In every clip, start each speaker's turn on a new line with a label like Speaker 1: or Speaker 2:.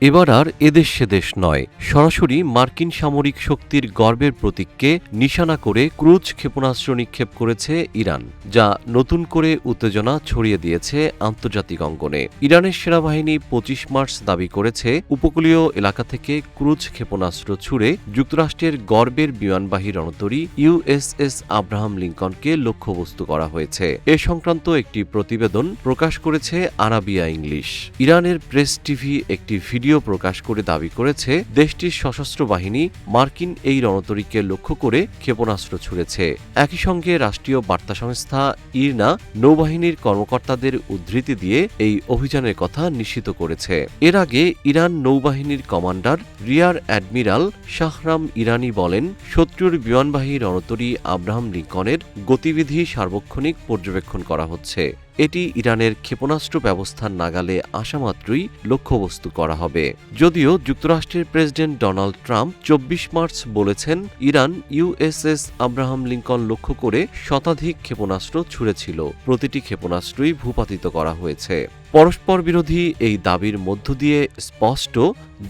Speaker 1: এবার আর এদেশ সেদেশ নয়, সরাসরি মার্কিন সামরিক শক্তির গর্বের প্রতীককে নিশানা করে ক্রুজ ক্ষেপণাস্ত্র নিক্ষেপ করেছে ইরান, যা নতুন করে উত্তেজনা ছড়িয়ে দিয়েছে আন্তর্জাতিক অঙ্গনে। ইরানের সেনাবাহিনী ২৫ মার্চ দাবি করেছে, উপকূলীয় এলাকা থেকে ক্রুজ ক্ষেপণাস্ত্র ছুড়ে যুক্তরাষ্ট্রের গর্বের বিমানবাহী রণতরী ইউএসএস আব্রাহাম লিঙ্কনকে লক্ষ্যবস্তু করা হয়েছে। এ সংক্রান্ত একটি প্রতিবেদন প্রকাশ করেছে আরাবিয়া ইংলিশ। ইরানের প্রেস টিভি একটি ভিডিও প্রকাশ করে দাবি করেছে, দেশটির সশস্ত্র বাহিনী মার্কিন এই রণতরীকে লক্ষ্য করে ক্ষেপণাস্ত্র ছুড়েছে। একই সঙ্গে রাষ্ট্রীয় বার্তা সংস্থা ইরনা নৌবাহিনীর কর্মকর্তাদের উদ্ধৃতি দিয়ে এই অভিযানের কথা নিশ্চিত করেছে। এর আগে ইরান নৌবাহিনীর কমান্ডার রিয়ার অ্যাডমিরাল শাহরাম ইরানি বলেন, শত্রুর বিমানবাহী রণতরী আব্রাহাম লিঙ্কনের গতিবিধি সার্বক্ষণিক পর্যবেক্ষণ করা হচ্ছে। এটি ইরানের ক্ষেপণাস্ত্র ব্যবস্থার নাগালে আসামাত্রই লক্ষ্যবস্তু করা হবে। যদিও যুক্তরাষ্ট্রের প্রেসিডেন্ট ডোনাল্ড ট্রাম্প ২৪ মার্চ বলেছেন, ইরান ইউএসএস আব্রাহাম লিঙ্কন লক্ষ্য করে শতাধিক ক্ষেপণাস্ত্র ছুড়েছিল, প্রতিটি ক্ষেপণাস্ত্রই ভূপাতিত করা হয়েছে। পরস্পর বিরোধী এই দাবির মধ্য দিয়ে স্পষ্ট,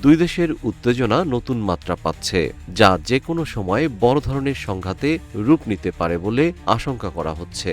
Speaker 1: দুই দেশের উত্তেজনা নতুন মাত্রা পাচ্ছে, যা যে কোনো সময় বড় ধরনের সংঘাতে রূপ নিতে পারে বলে আশঙ্কা করা হচ্ছে।